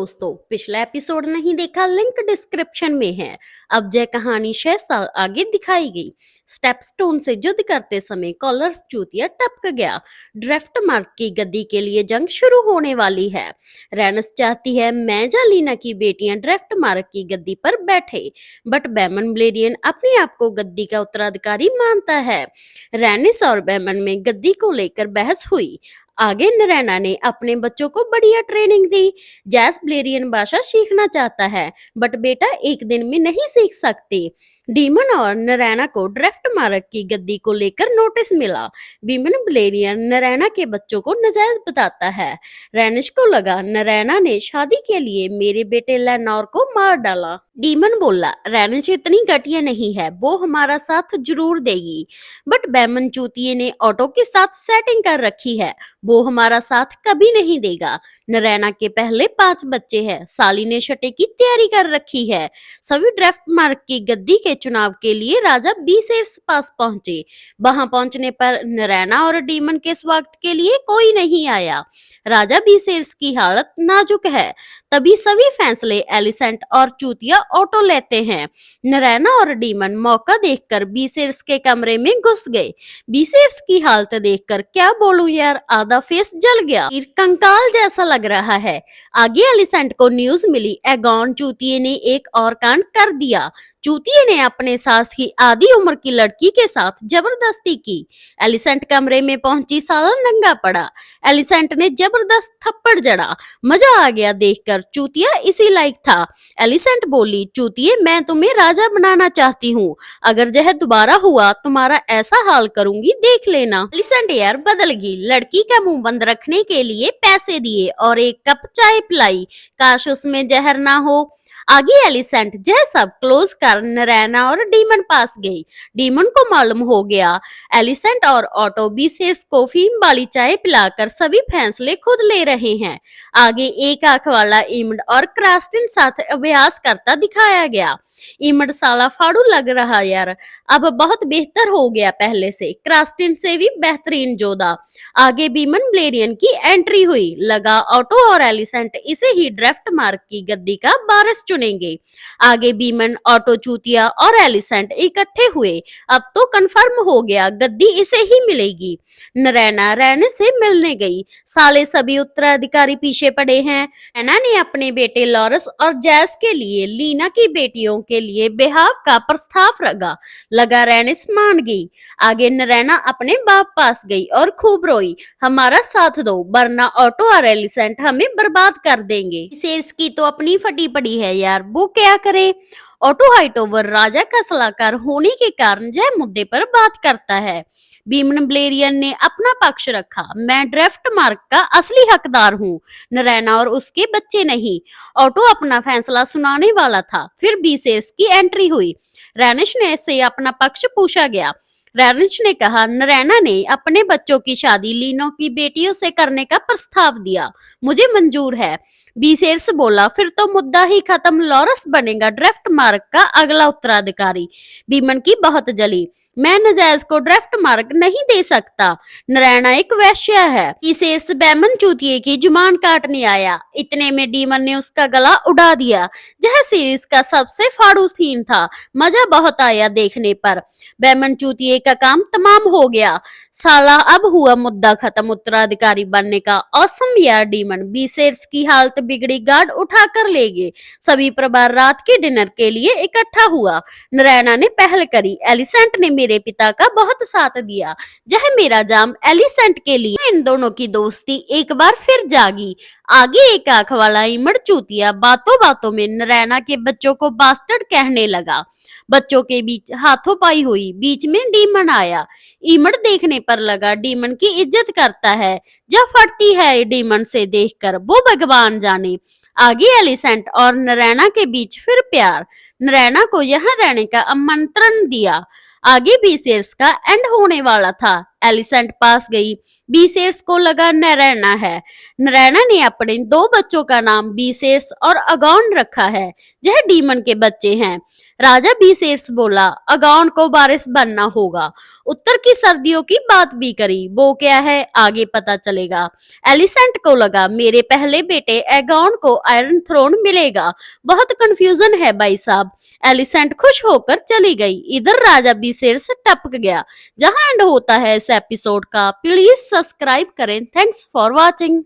दोस्तों, पिछला एपिसोड नहीं देखा, लिंक डिस्क्रिप्शन में है। अब जय कहानी 6 साल आगे दिखाई गई। स्टेपस्टोन से युद्ध करते समय कॉलर्स चूतिया टपक गया। ड्राफ्ट मार्क की गद्दी के लिए जंग शुरू होने वाली है। रेनस चाहती है मैजालीना की बेटियां ड्राफ्ट मार्क की गद्दी पर बैठे, बट बैमन ब्लेरियन अपने आप को गद्दी का उत्तराधिकारी मानता है। रेनिस और बैमन में गद्दी को लेकर बहस हुई। आगे नरैना ने अपने बच्चों को बढ़िया ट्रेनिंग दी। जैस ब्लेरियन भाषा सीखना चाहता है, बट बेटा एक दिन में नहीं सीख सकते। डीमन और नरैना को ड्राफ्ट मार्क की गद्दी को लेकर नोटिस मिला। बीमन ब्लेरियन नरैना के बच्चों को नाजायज बताता है। रेनिश को लगा नरैना ने शादी के लिए मेरे बेटे लेनोर को मार डाला। डीमन बोला, रेनिश इतनी घटिया नहीं है, वो हमारा साथ जरूर देगी। बट बैमन चूतिये ने ऑटो के साथ सेटिंग कर रखी है, वो हमारा साथ कभी नहीं देगा। नरैना के पहले 5 बच्चे हैं, साली ने छठे की तैयारी कर रखी है। सभी ड्राफ्ट मार्क की गद्दी के चुनाव के लिए राजा बीसेर्स पास पहुंचे। वहां पहुंचने पर नरैना और डीमन के स्वागत के लिए कोई नहीं आया। राजा बीसेर्स की हालत नाजुक है। तभी सभी फैसले एलिसेंट और चूतिया ऑटो लेते हैं। नरैना और डीमन मौका देखकर बीसेर्स के कमरे में घुस गए। बीसेर्स की हालत देखकर क्या बोलूं यार, आधा फेस जल गया, कंकाल जैसा लग रहा है। आगे एलिसेंट को न्यूज मिली, एगॉन चूतिये ने एक और कांड कर दिया। चूतिये ने अपने सास की आधी उम्र की लड़की के साथ जबरदस्ती की। एलिसेंट कमरे में पहुंची, साला नंगा पड़ा। एलिसेंट ने जबरदस्त थप्पड़ जड़ा। मजा आ गया देखकर, चूतिया इसी लायक था। एलिसेंट बोली, चूतिये मैं तुम्हें राजा बनाना चाहती हूँ, अगर यह दोबारा हुआ तुम्हारा ऐसा हाल करूंगी, देख लेना। एलिसेंट यार बदल गई, लड़की का मुंह बंद रखने के लिए पैसे दिए और एक कप चाय पिलाई, काश उसमें जहर ना हो। आगे एलिसेंट यह सब क्लोज कर नरैना और डीमन पास गई। डीमन को मालूम हो गया एलिसेंट और ऑटो बीसेर्स को फीम वाली चाय पिलाकर सभी फैसले खुद ले रहे हैं। आगे एक आंख वाला ईमड और क्रास्टिन साथ अभ्यास करता दिखाया गया। ईमड साला फाड़ू लग रहा यार, अब बहुत बेहतर हो गया पहले से, क्रास्टिन से भी बेहतरीन जोधा। आगे बीमन ब्लेरियन की एंट्री हुई। लगा ऑटो और एलिसेंट इसे ही ड्राफ्ट मार्क की गद्दी का वारिस चुनेंगे। आगे बीमन, ऑटो, चूतिया और एलिसेंट इकट्ठे हुए। अब तो कंफर्म हो गया गद्दी इसे ही मिलेगी। नरैना रेनिस से मिलने गई। साले सभी उत्तराधिकारी पीछे पड़े हैं। नरैना ने अपने बेटे लॉरस और जैस के लिए लीना की बेटियों के लिए बेहाव का प्रस्ताव रखा। लगा रेनिस मान गई। आगे नरैना अपने बाप पास गई और खूब रोई, हमारा साथ दो वरना ऑटो और एलिसेंट हमें बर्बाद कर देंगे। सेल्स की तो अपनी फटी पड़ी है यार, वो क्या करे। ऑटो हाइटोवर राजा का सलाहकार होने के कारण यह मुद्दे पर बात करता है। बीमन ब्लेरियन ने अपना पक्ष रखा, मैं ड्राफ्ट मार्क का असली हकदार हूँ, नरैना और उसके बच्चे नहीं। ऑटो अपना फैसला सुनाने वाला था। फिर बीसेर्स की एंट्री हुई। रेनिश ने से अपना पक्ष पूछा गया। रेनिश ने कहा, नरैना ने अपने बच्चों की शादी लीनो की बेटियों से करने का प्रस्ताव दिया, मुझे मंजूर है। बीसेर्स बोला, फिर तो मुद्दा ही खत्म, लॉरस बनेगा ड्राफ्ट मार्क का अगला उत्तराधिकारी। बीमन की बहुत जली, मैं नजायज को ड्राफ्ट मार्क नहीं दे सकता, नरैना एक वैश्या है। बीसेर्स बैमन चूतिये की जुबान काटने आया। इतने में डीमन ने उसका गला उड़ा दिया। यह सीरीज का सबसे फाड़ू सीन था, मजा बहुत आया देखने पर। बैमन चूतिये का काम तमाम हो गया, साला अब हुआ मुद्दा खत्म उत्तराधिकारी बनने का। औसम यार डीमन। बीसेर्स की हालत बिगड़ी, गार्ड उठाकर ले गए। सभी परिवार रात के डिनर के लिए इकट्ठा हुआ। नरैना ने पहल करी, एलिसेंट ने मेरे पिता का बहुत साथ दिया, यह मेरा जाम एलिसेंट के लिए। इन दोनों की दोस्ती एक बार फिर जागी। आगे एक आंख वाला ईमड़ चूतिया बातों बातों में नरैना के बच्चों को बास्टर्ड कहने लगा। बच्चों के बीच हाथोपाई हुई। बीच में डीमन आया। ईमड़ देखने पर लगा डीमन की इज्जत करता है। जब फटती है डीमन से देखकर, वो भगवान जाने। आगे एलिसेंट और नरैना के बीच फिर प्यार। नरैना को यहाँ रहने का आमंत्रण दिया। आगे बीसेर्स का एंड होने वाला था। एलिसेंट पास गई। बीसेर्स को लगा नारायणा है। नारायणा ने अपने 2 बच्चों का नाम बीसेर्स और अगौन रखा है। यह डीमन के बच्चे हैं। राजा बीसेर्स बोला, अगौन को वारिस बनना होगा। उत्तर की सर्दियों की बात भी करी। वो क्या है आगे पता चलेगा। एलिसेंट को लगा मेरे पहले बेटे एगॉन को आयरन थ्रोन मिलेगा। बहुत कंफ्यूजन है भाई साहब। एलिसेंट खुश होकर चली गई। इधर राजा बीसेर्स टपक गया। जहां एंड होता है इस एपिसोड का। प्लीज सब्सक्राइब करें। Thanks for watching.